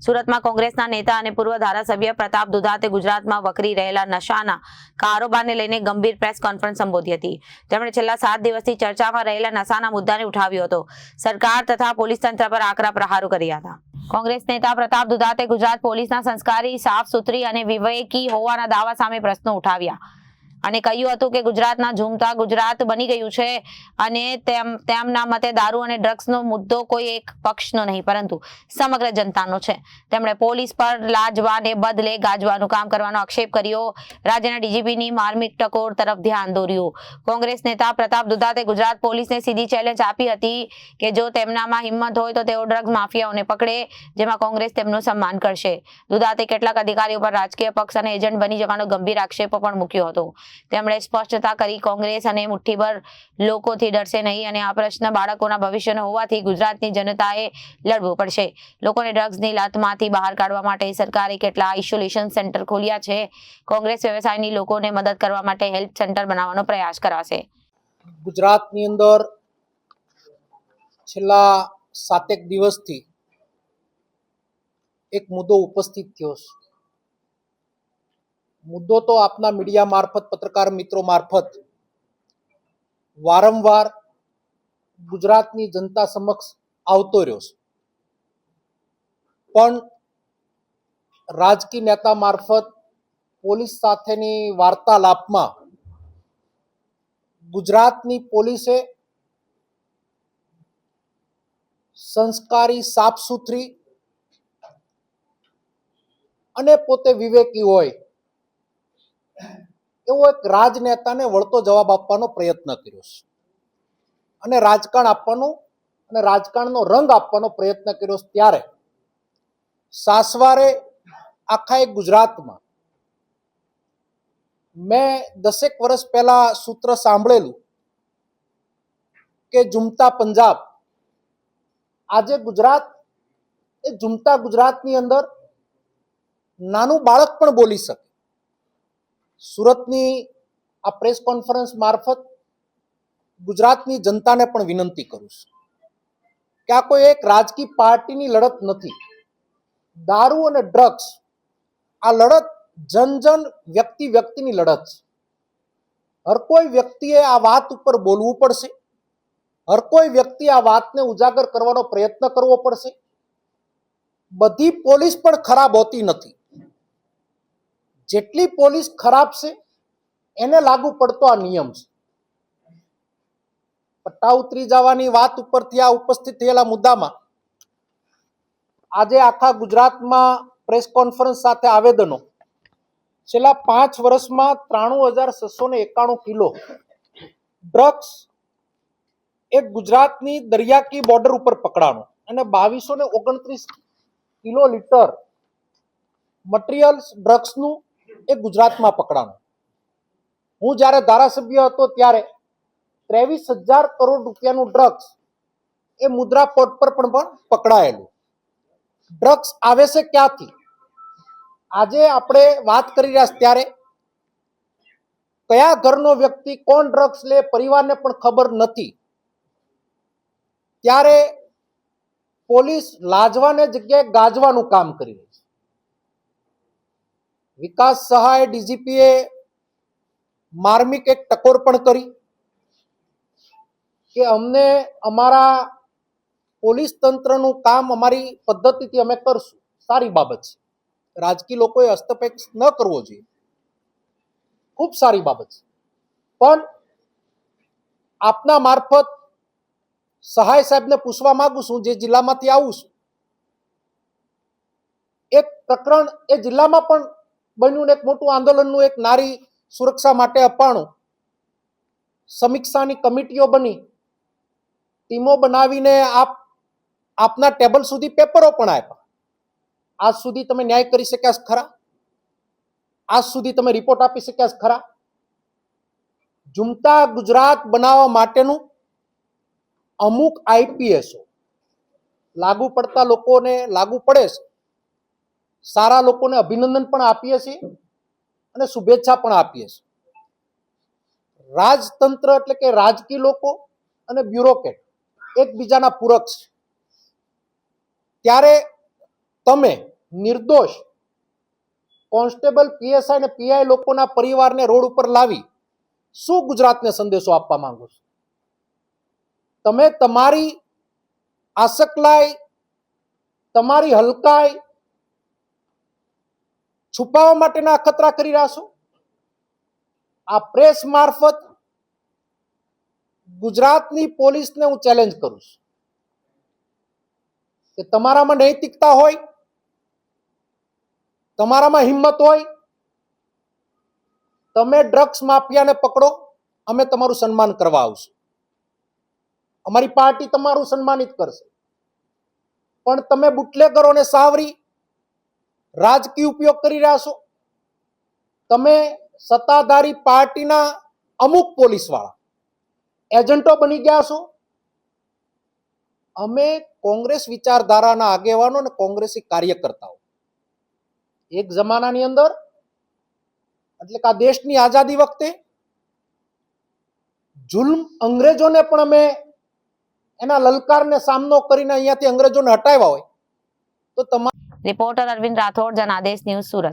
સુરતમાં કોંગ્રેસના નેતા અને પૂર્વ ધારાસભ્ય પ્રતાપ દુધાતે ગુજરાતમાં વકરી રહેલા નશાના કારોબારને લઈને ગંભીર પ્રેસ કોન્ફરન્સ સંબોધી હતી। તેમણે છેલ્લા 7 દિવસથી ચર્ચામાં રહેલા નશાના મુદ્દાને ઉઠાવ્યો હતો। સરકાર તથા પોલીસ તંત્ર પર આકરા પ્રહારો કર્યા હતા। કોંગ્રેસ નેતા પ્રતાપ દુધાતે ગુજરાત પોલીસના સંસ્કારી, સાફ સુથરી અને વિવેકી હોવાના દાવા સામે પ્રશ્નો ઉઠાવ્યા અને કહ્યું હતું કે ગુજરાતના ઝૂમતા ગુજરાત બની ગયું છે અને તેમના મતે દારૂ અને ડ્રગ્સનો મુદ્દો કોઈ એક પક્ષનો નહીં પરંતુ સમગ્ર જનતાનો છે। તેમણે પોલીસ પર લાજવાને બદલે ગાજવાનું કામ કરવાનો આક્ષેપ કર્યો। રાજ્યના ડીજીપીની માર્મિક ટકોર તરફ ધ્યાન દોર્યું। કોંગ્રેસ નેતા પ્રતાપ દુધાતે ગુજરાત પોલીસને સીધી ચેલેન્જ આપી હતી કે જો તેમનામાં હિંમત હોય તો તેઓ ડ્રગ્સ માફિયાઓને પકડે, જેમાં કોંગ્રેસ તેમનું સન્માન કરશે। દુધાતે કેટલાક અધિકારીઓ પર રાજકીય પક્ષ અને એજન્ટ બની જવાનો ગંભીર આક્ષેપ પણ મૂક્યો હતો। તેમણે સ્પષ્ટતા કરી કોંગ્રેસ અને મુઠ્ઠીભર લોકોથી ડરશે નહીં અને આ પ્રશ્ન બાળકોના ભવિષ્યનો હોવાથી ગુજરાતની જનતાએ લડવું પડશે। લોકોને ડ્રગ્સની લતમાંથી બહાર કાઢવા માટે સરકારે કેટલા આઇસોલેશન સેન્ટર ખોલ્યા છે। કોંગ્રેસ વ્યવસાયની લોકોને મદદ કરવા માટે હેલ્પ સેન્ટર બનાવવાનો પ્રયાસ કરાશે। ગુજરાતની અંદર છેલ્લા 7 દિવસથી એક મુદ્દો ઉપસ્થિત થયો છે। મુદ્દો તો આપના મીડિયા મારફત, પત્રકાર મિત્રો મારફત વારંવાર ગુજરાતની જનતા સમક્ષ આવતો રહ્યો છે, પણ રાજકીય નેતા મારફત પોલીસ સાથેની વાર્તાલાપમાં ગુજરાતની પોલીસે સંસ્કારી, સાફ સુથરી અને પોતે વિવેકી હોય એવો એક રાજનેતાને વળતો જવાબ આપવાનો પ્રયત્ન કર્યો છે અને રાજકારણ આપવાનો અને રાજકારણનો રંગ આપવાનો પ્રયત્ન કર્યો છે। ત્યારે સાસવારે આખા એક ગુજરાતમાં મેં 10 વર્ષ પહેલા સૂત્ર સાંભળેલું કે ઝૂમતા પંજાબ। આજે ગુજરાત એ ઝૂમતા ગુજરાતની અંદર નાનું બાળક પણ બોલી શકે। સુરતની આ પ્રેસ કોન્ફરન્સ મારફત ગુજરાતની જનતાને પણ વિનંતી કરું છું કે આ કોઈ એક રાજકીય પાર્ટીની લડત નથી। દારૂ અને ડ્રગ્સ આ લડત જન વ્યક્તિની લડત છે। હર કોઈ વ્યક્તિએ આ વાત ઉપર બોલવું પડશે। હર કોઈ વ્યક્તિ આ વાતને ઉજાગર કરવાનો પ્રયત્ન કરવો પડશે। બધી પોલીસ પણ ખરાબ હોતી નથી। જેટલી પોલીસ ખરાબ છે એને લાગુ પડતો આ નિયમ છે। પટ્ટા ઉતરી જવાની વાત ઉપરથી આ ઉપસ્થિત થયેલા મુદ્દામાં આજે આખા ગુજરાતમાં પ્રેસ કોન્ફરન્સ સાથે આવેદનો છેલ્લા 5 વર્ષમાં 93,691 કિલો ડ્રગ્સ એક ગુજરાતની દરિયાકી બોર્ડર ઉપર પકડાણો અને 2229 કિલો લીટર મટીરિયલ્સ ડ્રગ્સનું એ ગુજરાતમાં પકડાણું। હું જ્યારે ધારાસભ્ય હતો ત્યારે 23,000 કરોડ રૂપિયાનું ડ્રગ્સ એ મુદ્રા પોર્ટ પર પણ પકડાયેલું। ડ્રગ્સ આવે છે ક્યાંથી? આજે આપણે વાત કરી રહ્યા ત્યારે કયા ઘરનો વ્યક્તિ કોણ ડ્રગ્સ લે પરિવારને પણ ખબર નથી। ત્યારે પોલીસ લાજવાને જગ્યાએ ગાજવાનું કામ કરી રહી છે। વિકાસ સહાય ડીજીપીએ માર્મિક એક ટકોર પણ કરી કે અમને અમારા પોલીસ તંત્રનું કામ અમારી પદ્ધતિથી અમે કરશું। સારી બાબત છે। રાજકીય લોકોએ હસ્તક્ષેપ ન કરવો જોઈએ, ખૂબ સારી બાબત છે। પણ આપના મારફત સહાય સાહેબને પૂછવા માંગુ છું, જે જિલ્લામાંથી આવું છું, એક પ્રકરણ એ જિલ્લામાં પણ બન્યું ને એક મોટું આંદોલનનું એક નારી સુરક્ષા માટે અપાણું। સમીક્ષાની કમિટીઓ બની, ટીમો બનાવીને આપના ટેબલ સુધી પેપરો પણ આપ્યા। આજ સુધી તમે ન્યાય કરી શક્યા છે ખરા? આજ સુધી તમે રિપોર્ટ આપી શક્યા છે ખરા? ઝૂમતા ગુજરાત બનાવવા માટેનું અમુક આઈપીએસો લાગુ પડતા લોકોને લાગુ પડે છે। સારા લોકોને અભિનંદન પણ આપીએ છીએ અને શુભેચ્છા પણ આપીએ છીએ। રાજતંત્ર એટલે કે રાજકીય લોકો અને બ્યુરોક્રેટ એકબીજાના પૂરક છે। ત્યારે તમે નિર્દોષ કોન્સ્ટેબલ, પીએસઆઈ અને પીઆઈ લોકોના પરિવારને રોડ ઉપર લાવી શું ગુજરાતને સંદેશો આપવા માંગો છો? તમે તમારી આસકલાઈ, તમારી હલકાઈ છુપાવવા માટેના અખતરા કરી રહ્યા છો. આ પ્રેસ મારફત ગુજરાતની પોલીસને હું ચેલેન્જ કરું છું કે તમારામાં નૈતિકતા હોય, તમારામાં હિંમત હોય, તમે ડ્રગ્સ માફિયાને પકડો, અમે તમારું સન્માન કરવા આવશું. અમારી પાર્ટી તમારું સન્માનિત કરશે. પણ તમે બુટલેગરોને સાવરી રાજકીય ઉપયોગ કરી રહ્યા છો. તમે સત્તાધારી પાર્ટીના અમુક પોલીસવાળા એજન્ટો બની ગયા છો. અમે કોંગ્રેસ વિચારધારાના આગેવાનો અને કોંગ્રેસી કાર્યકર્તાઓ એક જમાનાની અંદર, એટલે કે આ દેશની આઝાદી વખતે જુલ્મ અંગ્રેજોને પણ અમે એના લલકારને સામનો કરીને અહીંયાથી અંગ્રેજોને હટાવ્યા હોય તો તમારે. Reporter Arvind Rathod, Janadesh news, Surat.